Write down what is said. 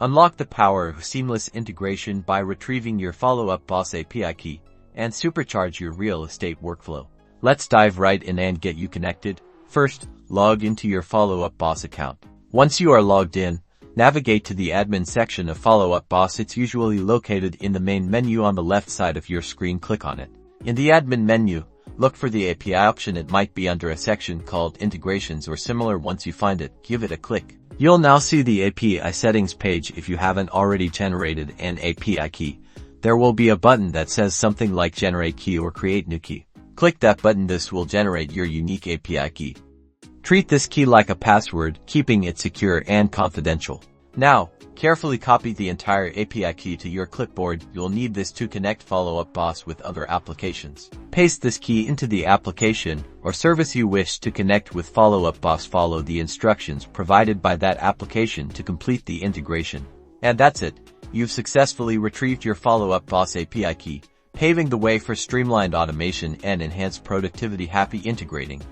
Unlock the power of seamless integration by retrieving your Follow-Up Boss API key and supercharge your real estate workflow. Let's dive right in and get you connected. First, log into your Follow-Up Boss account. Once you are logged in, navigate to the admin section of Follow-Up Boss. It's usually located in the main menu on the left side of your screen. Click on it. In the admin menu, look for the API option. It might be under a section called Integrations or similar. Once you find it, give it a click. You'll now see the API settings page. If you haven't already generated an API key, there will be a button that says something like Generate Key or Create New Key. Click that button. This will generate your unique API key. Treat this key like a password, keeping it secure and confidential. Now, carefully copy the entire API key to your clipboard. You'll need this to connect Follow-Up Boss with other applications. Paste this key into the application or service you wish to connect with Follow-Up Boss. Follow the instructions provided by that application to complete the integration. And that's it. You've successfully retrieved your Follow-Up Boss API key, paving the way for streamlined automation and enhanced productivity. Happy integrating.